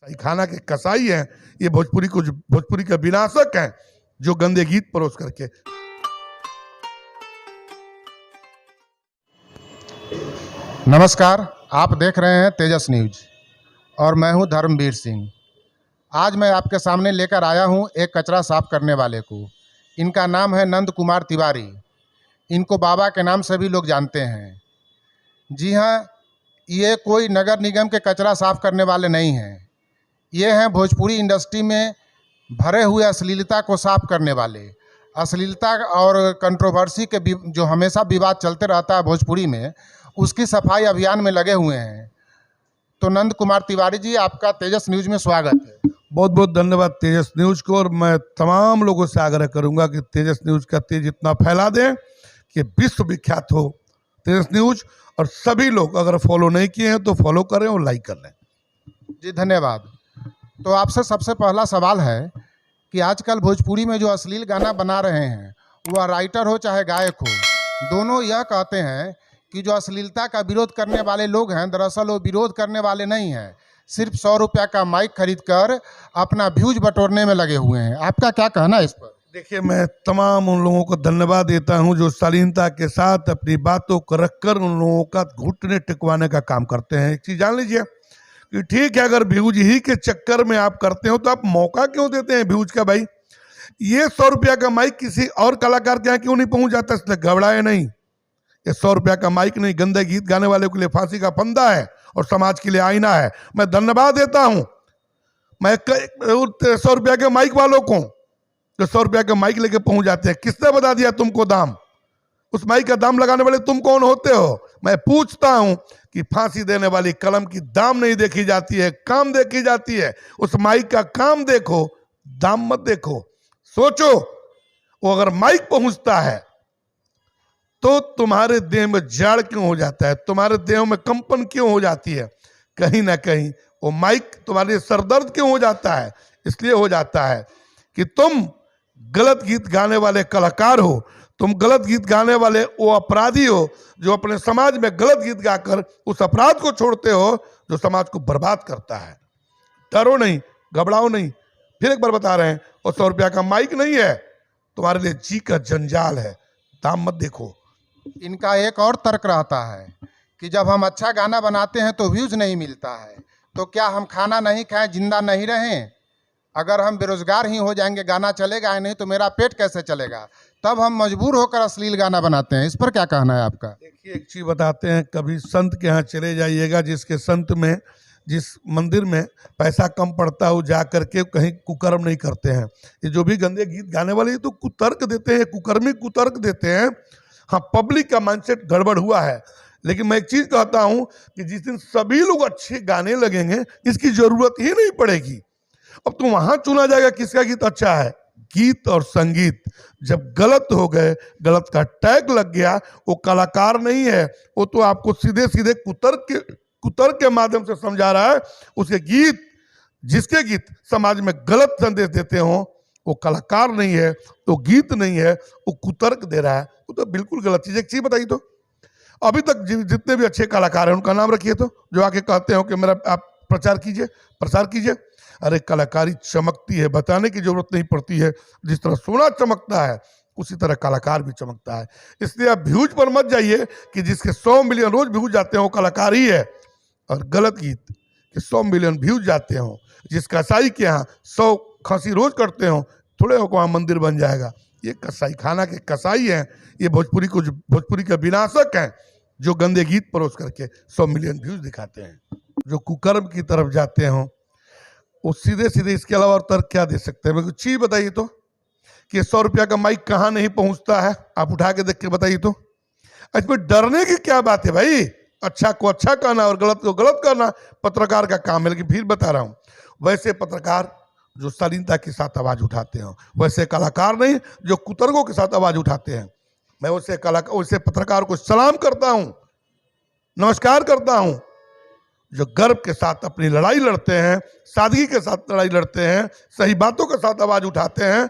खाना के कसाई हैं, ये भोजपुरी का विनाशक हैं, जो गंदे गीत परोस करके। नमस्कार, आप देख रहे हैं तेजस न्यूज और मैं हूं धर्मवीर सिंह। आज मैं आपके सामने लेकर आया हूं एक कचरा साफ करने वाले को। इनका नाम है नंद कुमार तिवारी। इनको बाबा के नाम से भी लोग जानते हैं। जी हाँ, ये कोई नगर निगम के कचरा साफ करने वाले नहीं हैं। ये हैं भोजपुरी इंडस्ट्री में भरे हुए अश्लीलता को साफ करने वाले। अश्लीलता और कंट्रोवर्सी के जो हमेशा विवाद चलते रहता है भोजपुरी में, उसकी सफाई अभियान में लगे हुए हैं। तो नंद कुमार तिवारी जी, आपका तेजस न्यूज में स्वागत है। बहुत बहुत धन्यवाद तेजस न्यूज को। और मैं तमाम लोगों से आग्रह करूंगा कि तेजस न्यूज का तेज इतना फैला दें कि विश्व विख्यात हो तेजस न्यूज। और सभी लोग अगर फॉलो नहीं किए हैं तो फॉलो करें और लाइक कर लें। जी धन्यवाद। तो आपसे सबसे पहला सवाल है कि आजकल भोजपुरी में जो अश्लील गाना बना रहे हैं, वह राइटर हो चाहे गायक हो, दोनों यह कहते हैं कि जो अश्लीलता का विरोध करने वाले लोग हैं, दरअसल वो विरोध करने वाले नहीं हैं, सिर्फ 100 रुपया का माइक खरीद कर अपना व्यूज बटोरने में लगे हुए हैं। आपका क्या कहना है इस पर? देखिए, मैं तमाम उन लोगों को धन्यवाद देता हूं जो शालीनता के साथ अपनी बातों को रखकर उन लोगों का घुटने टिकवाने का काम करते हैं। एक चीज जान लीजिए कि ठीक है, अगर व्यूज ही के चक्कर में आप करते हो तो आप मौका क्यों देते हैं व्यूज का? भाई, ये 100 रुपया का माइक किसी और कलाकार के यहाँ क्यों नहीं पहुंच जाता? इसलिए घबराए नहीं। ये 100 रुपया का माइक नहीं, गंदे गीत गाने वाले के लिए फांसी का फंदा है और समाज के लिए आईना है। मैं धन्यवाद देता हूं मैं 100 रुपया के माइक वालों को, जो 100 रुपया का माइक लेके पहुंच जाते हैं। किसने बता दिया तुमको दाम? उस माइक का दाम लगाने वाले तुम कौन होते हो? मैं पूछता हूं कि फांसी देने वाली कलम की दाम नहीं देखी जाती है, काम देखी जाती है। उस माइक का काम देखो, दाम मत देखो। सोचो, वो अगर माइक पहुंचता है तो तुम्हारे देह में जाड़ क्यों हो जाता है? तुम्हारे देह में कंपन क्यों हो जाती है? कहीं ना कहीं वो माइक तुम्हारे सरदर्द क्यों हो जाता है? इसलिए हो जाता है कि तुम गलत गीत गाने वाले कलाकार हो, तुम गलत गीत गाने वाले वो अपराधी हो जो अपने समाज में गलत गीत गाकर उस अपराध को छोड़ते हो जो समाज को बर्बाद करता है। डरो नहीं, घबराओ नहीं। फिर एक बार बता रहे हैं, वो 100 रुपया का माइक नहीं है, तुम्हारे लिए जी का जंजाल है। दाम मत देखो। इनका एक और तर्क रहता है कि जब हम अच्छा गाना बनाते हैं तो व्यूज नहीं मिलता है, तो क्या हम खाना नहीं खाएं, जिंदा नहीं रहें? अगर हम बेरोजगार ही हो जाएंगे, गाना चलेगा नहीं तो मेरा पेट कैसे चलेगा? तब हम मजबूर होकर अश्लील गाना बनाते हैं। इस पर क्या कहना है आपका? देखिए, एक चीज बताते हैं, कभी संत के यहाँ चले जाइएगा, जिसके संत में, जिस मंदिर में पैसा कम पड़ता है, वो जा करके कहीं कुकर्म नहीं करते हैं। ये जो भी गंदे गीत गाने वाले, ये तो कुतर्क देते हैं, कुकर्मी कुतर्क देते हैं। हाँ, पब्लिक का माइंडसेट गड़बड़ हुआ है। लेकिन मैं एक चीज कहता हूं कि जिस दिन सभी लोग अच्छे गाने लगेंगे, इसकी जरूरत ही नहीं पड़ेगी। अब तो वहां चुना जाएगा किसका गीत अच्छा है। गीत और संगीत जब गलत हो गए, गलत का टैग लग गया, वो कलाकार नहीं है, वो तो आपको सीधे सीधे कुतर्क के माध्यम से समझा रहा है। उसके गीत, जिसके गीत समाज में गलत संदेश देते हो, वो कलाकार नहीं है, तो गीत नहीं है, वो कुतर्क दे रहा है। वो तो बिल्कुल गलत चीज। एक चीज बताइए तो, अभी तक जितने भी अच्छे कलाकार हैं उनका नाम रखिए तो, जो आके कहते हो कि मेरा आप प्रचार कीजिए, प्रसार कीजिए। अरे, कलाकारी चमकती है, बताने की जरूरत नहीं पड़ती है। जिस तरह सोना चमकता है, उसी तरह कलाकार भी चमकता है। इसलिए आप व्यूज पर मत जाइए कि जिसके 100 मिलियन रोज व्यूज जाते हैं वो कलाकार ही है, और गलत गीत के 100 मिलियन व्यूज जाते हो, जिस कसाई के यहाँ 100 खांसी रोज करते हो, थोड़े हो वहाँ मंदिर बन जाएगा। ये कसाई खाना के कसाई हैं, ये भोजपुरी का विनाशक हैं, जो गंदे गीत परोस करके 100 मिलियन व्यूज दिखाते हैं। जो कुकर्म की तरफ जाते हो, वो सीधे सीधे इसके अलावा और तर्क क्या दे सकते हैं? मेरे को चीज बताइए तो कि 100 रुपया का माइक कहाँ नहीं पहुंचता है, आप उठा के देख के बताइए तो। इसमें डरने की क्या बात है भाई? अच्छा को अच्छा कहना और गलत को गलत कहना पत्रकार का काम है। लेकिन फिर बता रहा हूं, वैसे पत्रकार जो शालीनता के साथ आवाज उठाते हो, वैसे कलाकार नहीं जो कुतर्कों के साथ आवाज उठाते हैं। मैं वैसे पत्रकार को सलाम करता हूं, नमस्कार करता हूं, जो गर्व के साथ अपनी लड़ाई लड़ते हैं, सादगी के साथ लड़ाई लड़ते हैं, सही बातों के साथ आवाज उठाते हैं।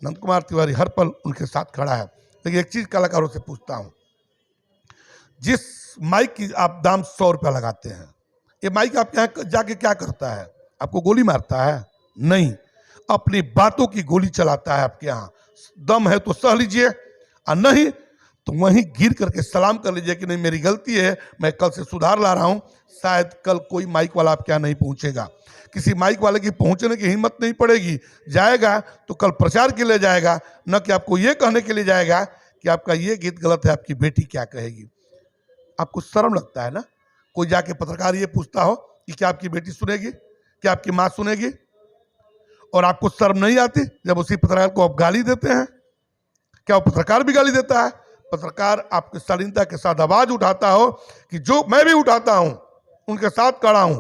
नंद कुमार तिवारी हर पल उनके साथ खड़ा है। लेकिन एक चीज कलाकारों से पूछता हूं, जिस माइक की आप दाम 100 रुपया लगाते हैं, ये माइक आप यहाँ जाके क्या करता है? आपको गोली मारता है? नहीं, अपनी बातों की गोली चलाता है आपके यहाँ। दम है तो सह लीजिए, और नहीं तो वहीं गिर करके सलाम कर लीजिए कि नहीं मेरी गलती है, मैं कल से सुधार ला रहा हूं। शायद कल कोई माइक वाला आपके यहाँ नहीं पहुंचेगा, किसी माइक वाले की पहुंचने की हिम्मत नहीं पड़ेगी। जाएगा तो कल प्रचार के लिए जाएगा, न कि आपको ये कहने के लिए जाएगा कि आपका ये गीत गलत है, आपकी बेटी क्या कहेगी। आपको शर्म लगता है ना? कोई जाके पत्रकार ये पूछता हो कि क्या आपकी बेटी सुनेगी, क्या आपकी माँ सुनेगी? और आपको शर्म नहीं आती जब उसी पत्रकार को आप गाली देते हैं? क्या वो पत्रकार भी गाली देता है? पत्रकार आपकी शालीनता के साथ आवाज उठाता हो कि जो मैं भी उठाता हूं, उनके साथ खड़ा हूं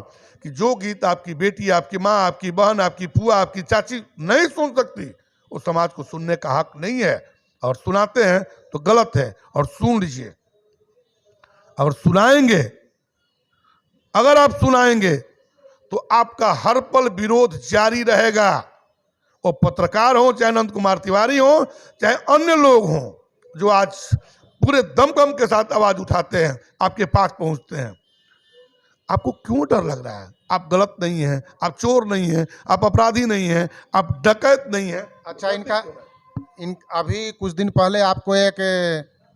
कि जो गीत आपकी बेटी, आपकी माँ, आपकी बहन, आपकी फुआ, आपकी चाची नहीं सुन सकती, उस समाज को सुनने का हक नहीं है। और सुनाते हैं तो गलत है, और सुन लीजिए। अगर सुनाएंगे, अगर आप सुनाएंगे तो आपका हर पल विरोध जारी रहेगा। वो पत्रकार हो, चाहे अनंत कुमार तिवारी हो, चाहे अन्य लोग हों, जो आज पूरे दमखम के साथ आवाज उठाते हैं, आपके पास पहुंचते हैं। आपको क्यों डर लग रहा है? आप गलत नहीं हैं, आप चोर नहीं हैं, आप अपराधी नहीं हैं, आप डकैत नहीं हैं। अच्छा, अभी कुछ दिन पहले आपको एक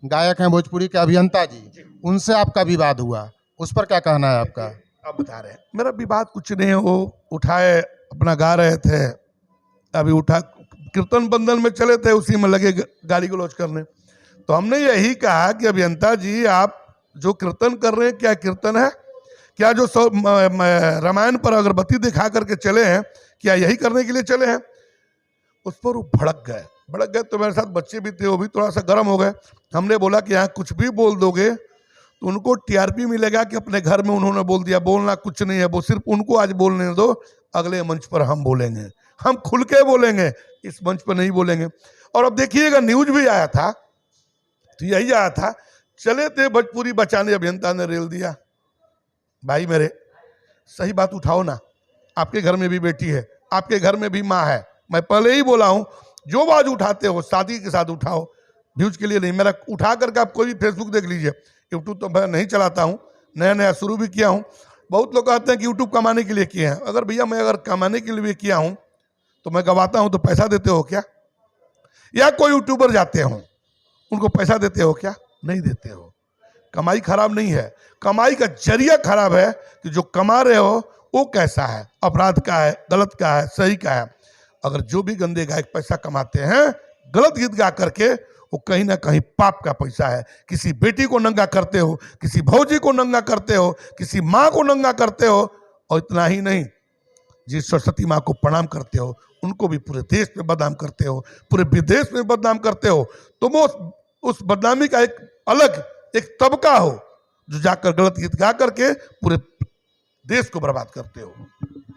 गायक हैं भोजपुरी के अभियंता जी, उनसे आपका विवाद हुआ, उस पर क्या कहना है आपका? आप बता रहे हैं। मेरा विवाद कुछ नहीं है, वो उठाए अपना गा रहे थे, अभी उठा कीर्तन बंदन में चले थे, उसी में लगे गाली गलौज करने। तो हमने यही कहा कि अभियंता जी, आप जो कीर्तन कर रहे हैं क्या कीर्तन है? क्या जो रामायण पर अगरबत्ती दिखा करके चले हैं, क्या यही करने के लिए चले हैं? उस पर वो भड़क गए तो मेरे साथ बच्चे भी थे, वो भी थोड़ा सा गर्म हो गए। हमने बोला कि यहाँ कुछ भी बोल दोगे तो उनको टीआरपी मिलेगा कि अपने घर में उन्होंने बोल दिया। बोलना कुछ नहीं है, वो सिर्फ उनको आज बोलने दो, अगले मंच पर हम बोलेंगे, हम खुल के बोलेंगे, इस मंच पर नहीं बोलेंगे। और अब देखिएगा, न्यूज भी आया था तो यही आया था, चले थे भोजपुरी बचाने, अभियंता ने रेल दिया। भाई मेरे, सही बात उठाओ ना। आपके घर में भी बेटी है, आपके घर में भी माँ है। मैं पहले ही बोला हूं, जो बात उठाते हो शादी के साथ उठाओ, व्यूज के लिए नहीं। मेरा उठा करके आप कोई भी फेसबुक देख लीजिए, यूट्यूब तो मैं नहीं चलाता हूँ, नया नया शुरू भी किया हूँ। बहुत लोग कहते हैं कि यूट्यूब कमाने के लिए किए हैं। अगर भैया मैं अगर कमाने के लिए किया हूँ तो मैं गवाता हूँ तो पैसा देते हो क्या? या कोई यूट्यूबर जाते हो उनको पैसा देते हो क्या? नहीं देते हो। कमाई खराब नहीं है, कमाई का जरिया खराब है कि जो कमा रहे हो वो कैसा है, अपराध का है, गलत का है, सही का है। अगर जो भी गंदे गायक पैसा कमाते हैं गलत गीत गा करके, वो कहीं ना कहीं पाप का पैसा है। किसी बेटी को नंगा करते हो, किसी भौजी को नंगा करते हो, किसी माँ को नंगा करते हो, और इतना ही नहीं, जिस सरस्वती माँ को प्रणाम करते हो उनको भी पूरे देश में बदनाम करते हो, पूरे विदेश में बदनाम करते हो। तो वो उस बदनामी का एक अलग एक तबका हो जो जाकर गलत गीत गा करके पूरे देश को बर्बाद करते हो।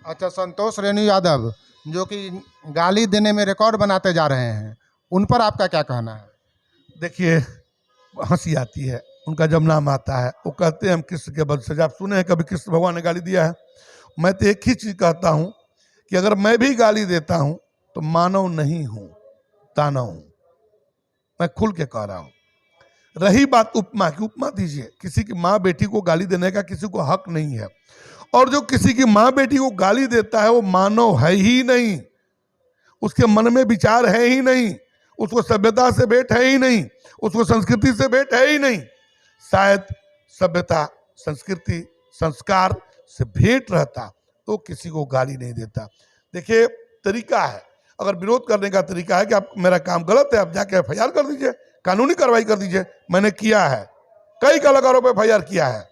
अच्छा, संतोष रेणु यादव जो कि गाली देने में रिकॉर्ड बनाते जा रहे हैं, उन पर आपका क्या कहना है? देखिए, हंसी आती है उनका जब नाम आता है। वो कहते हैं हम कृष्ण के वंशज। आप सुने हैं कभी कृष्ण भगवान ने गाली दिया है? मैं तो एक ही चीज कहता हूं कि अगर मैं भी गाली देता हूं तो मानव नहीं हूं, दानव हूं। मैं खुल के कह रहा हूं। रही बात उपमा की, उपमा दीजिए। किसी की माँ बेटी को गाली देने का किसी को हक नहीं है, और जो किसी की माँ बेटी को गाली देता है वो मानव है ही नहीं, उसके मन में विचार है ही नहीं, उसको सभ्यता से भेंट है ही नहीं, उसको संस्कृति से भेंट है ही नहीं। शायद सभ्यता, संस्कृति, संस्कार से भेंट रहता तो किसी को गाली नहीं देता। देखिए, तरीका है, अगर विरोध करने का तरीका है कि आप मेरा काम गलत है, आप जाके एफआईआर कर दीजिए, कानूनी कार्रवाई कर दीजिए। मैंने किया है, कई कलाकारों पर एफआईआर किया है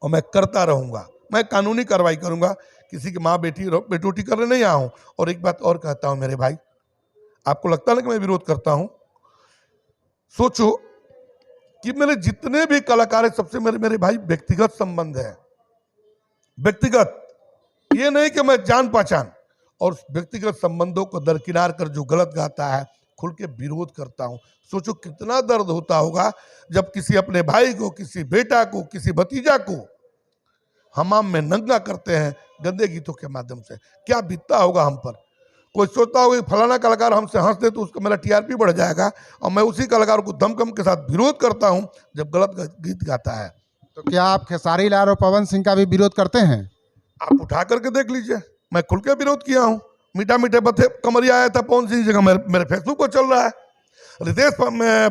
और मैं करता रहूंगा। मैं कानूनी कार्रवाई करूंगा, किसी की माँ बेटोटी करने नहीं आया हूं। और एक बात और कहता हूं मेरे भाई, आपको लगता है कि मैं विरोध करता हूं? सोचो कि मेरे जितने भी कलाकार हैं सबसे मेरे भाई व्यक्तिगत संबंध है। व्यक्तिगत, ये नहीं कि मैं जान पहचान। और व्यक्तिगत संबंधों को दरकिनार कर जो गलत गाता है खुल के विरोध करता हूं। सोचो कितना दर्द होता होगा जब किसी अपने भाई को, किसी बेटा को, किसी भतीजा को हमाम में नंगा करते हैं गंदे गीतों के माध्यम से। क्या बीतता होगा हम पर? कोई सोचता होगा फलाना कलाकार हमसे हंस दे तो उसका मेरा टीआरपी बढ़ जाएगा, और मैं उसी कलाकार को दमखम के साथ विरोध करता हूं जब गलत गीत गाता है। तो क्या आप खेसारी लाल और पवन सिंह का भी विरोध करते हैं? आप उठा करके देख लीजिए, मैं खुल के विरोध किया हूं। मीठा मीठे बथे कमरिया आया था पवन सिंह जगह मेरे फेसबुक पर चल रहा है। रितेश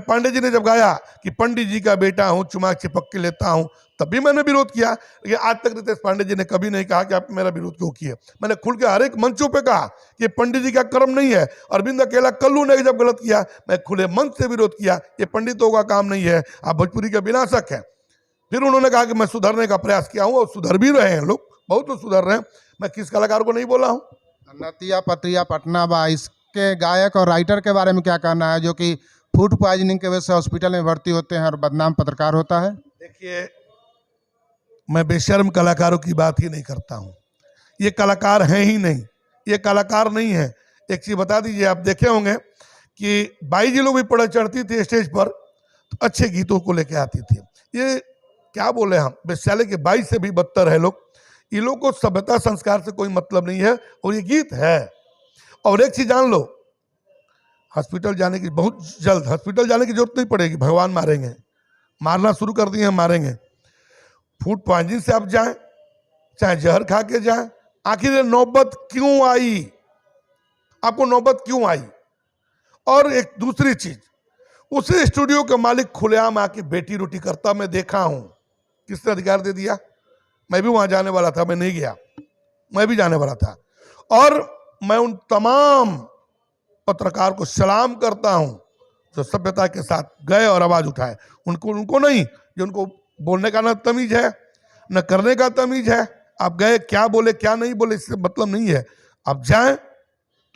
पांडे जी ने जब गाया कि पंडित जी का बेटा हूं, चुमा चिपक के लेता हूं, तब भी मैंने विरोध किया। लेकिन आज तक रितेश पांडे जी ने कभी नहीं कहा कि आप मेरा विरोध क्यों किए। मैंने खुल के हर एक मंचों पे कहा कि पंडित जी का कर्म नहीं है। अरविंद अकेला कल्लू ने जब गलत किया, मैं खुले मंच से विरोध किया, ये पंडितों का काम नहीं है, आप भोजपुरी के विनाशक हैं। फिर उन्होंने कहा कि मैं सुधरने का प्रयास किया हूं, और सुधर भी रहे हैं लोग, बहुत लोग सुधर रहे हैं। मैं किस कलाकार को नहीं बोला हूं। नतिया पतिया पटना बा, इसके गायक और राइटर के बारे में क्या कहना है, जो कि फूड पॉइजनिंग की वजह से हॉस्पिटल में भर्ती होते हैं और बदनाम पत्रकार होता है? देखिए, मैं बेशर्म कलाकारों की बात ही नहीं करता हूं। ये कलाकार हैं ही नहीं, ये कलाकार नहीं है। एक चीज बता दीजिए, आप देखे होंगे कि बाई जी लोग भी पढ़ चढ़ती थी स्टेज पर तो अच्छे गीतों को लेके आती थी। ये क्या बोले हम, वैश्यालय के बाई से भी बदतर है लोग। ये लोग को सभ्यता संस्कार से कोई मतलब नहीं है, और ये गीत है। और एक चीज जान लो, हॉस्पिटल जाने की बहुत जल्द हॉस्पिटल जाने की जरूरत नहीं पड़ेगी। भगवान मारेंगे, मारना शुरू कर दिए हैं, मारेंगे। फूड पॉइजनिंग से आप जाएं, चाहे जहर खा के जाएं, आखिर ये नौबत क्यों आई, आपको नौबत क्यों आई? और एक दूसरी चीज, उसी स्टूडियो के मालिक खुलेआम आके बेटी रोटी करता मैं देखा हूं। किसने अधिकार दे दिया? मैं भी वहां जाने वाला था, मैं नहीं गया, मैं भी जाने वाला था। और मैं उन तमाम पत्रकार को सलाम करता हूं जो सभ्यता के साथ गए और आवाज उठाए। उनको नहीं, जो उनको बोलने का ना तमीज है, न करने का तमीज है। आप गए, क्या बोले क्या नहीं बोले इससे मतलब नहीं है। आप जाएं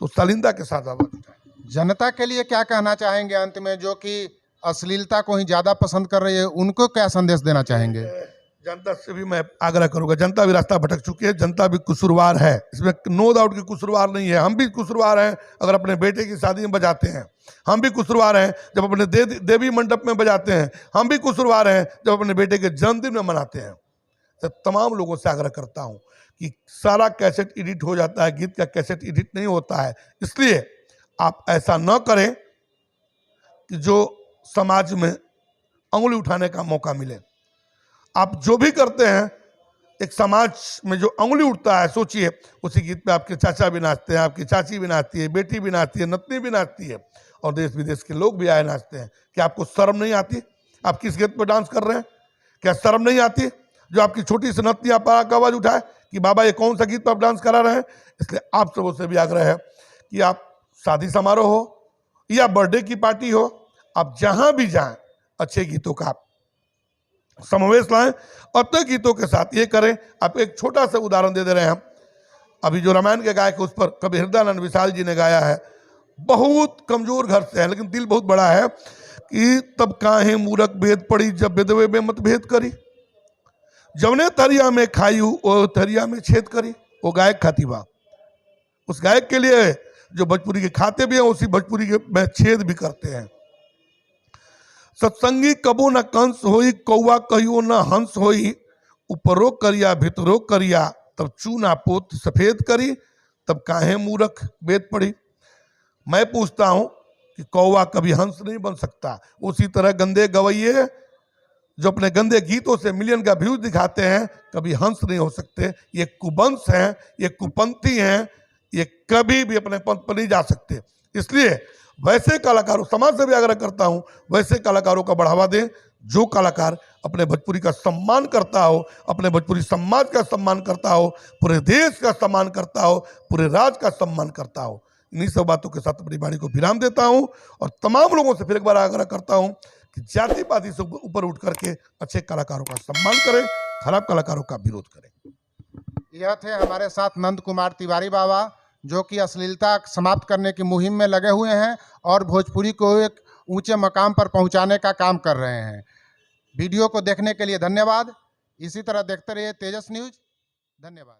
तो शालीनता के साथ आवाज उठाएं। जनता के लिए क्या कहना चाहेंगे अंत में, जो कि अश्लीलता को ही ज़्यादा पसंद कर रही है, उनको क्या संदेश देना चाहेंगे? जनता से भी मैं आग्रह करूंगा, जनता भी रास्ता भटक चुकी है, जनता भी कसूरवार है, इसमें नो डाउट की कसूरवार नहीं है। हम भी कसूरवार हैं अगर अपने बेटे की शादी में बजाते हैं, हम भी कसूरवार हैं जब अपने देवी मंडप में बजाते हैं, हम भी कसूरवार हैं जब अपने बेटे के जन्मदिन में मनाते हैं। तो तमाम लोगों से आग्रह करता हूं कि सारा कैसेट एडिट हो जाता है, गीत का कैसेट एडिट नहीं होता है। इसलिए आप ऐसा न करें कि जो समाज में अंगुली उठाने का मौका मिले। आप जो भी करते हैं, एक समाज में जो अंगुली उठता है, सोचिए उसी गीत पे आपके चाचा भी नाचते हैं, आपकी चाची भी नाचती है, बेटी भी नाचती है, नतनी भी नाचती है, और देश विदेश के लोग भी आए नाचते हैं। क्या आपको शर्म नहीं आती? आप किस गीत पे डांस कर रहे हैं? क्या शर्म नहीं आती? जो आपकी छोटी सी नतनी आप आवाज उठाए कि बाबा ये कौन सा गीत पे आप डांस करा रहे हैं? इसलिए आप सबों से भी आग्रह है कि आप शादी समारोह हो या बर्थडे की पार्टी हो, आप जहां भी जाएं अच्छे गीतों का समावेश लाएं, और तय गीतों के साथ ये करें। आप एक छोटा सा उदाहरण दे रहे हैं हम, अभी जो रामायण के गायक उस पर कवि हृदयानंद विशाल जी ने गाया है। बहुत कमजोर घर से है लेकिन दिल बहुत बड़ा है कि तब काहे मूरख भेद पड़ी, जब विधवे में मत भेद करी, जवने थरिया में खाई वो थरिया में छेद करी। वो गायक खाती बा, उस गायक के लिए जो भोजपुरी के खाते भी हैं, उसी भोजपुरी के में छेद भी करते हैं। सत्संगी कबो न कंस होई, कौआ कहियो न हंस होई, ऊपरो करिया भीतरो करिया, तब चूना पोत सफेद करी, तब काहे मूरख वेद पढ़ी। मैं पूछता हूं कि कौवा कभी हंस नहीं बन सकता, उसी तरह गंदे गवैये जो अपने गंदे गीतों से मिलियन का व्यूज दिखाते हैं, कभी हंस नहीं हो सकते। ये कुवंश हैं, ये कुपंथी हैं, ये कभी भी अपने पंथ पर नहीं जा सकते। इसलिए वैसे कलाकारों, समाज से भी आग्रह करता हूं, वैसे कलाकारों का बढ़ावा दें जो कलाकार अपने भोजपुरी का सम्मान करता हो, अपने भोजपुरी समाज का सम्मान करता हो, पूरे देश का सम्मान करता हो, पूरे राज्य का सम्मान करता हो। इन्हीं सब बातों के साथ अपनी वाणी को विराम देता हूं और तमाम लोगों से फिर एक बार आग्रह करता हूं कि जाति पाति से ऊपर उठ करके अच्छे कलाकारों का सम्मान करें, खराब कलाकारों का विरोध करें। यह थे हमारे साथ नंद कुमार तिवारी बाबा, जो कि अश्लीलता समाप्त करने की मुहिम में लगे हुए हैं और भोजपुरी को एक ऊंचे मकाम पर पहुंचाने का काम कर रहे हैं। वीडियो को देखने के लिए धन्यवाद। इसी तरह देखते रहिए तेजस न्यूज। धन्यवाद।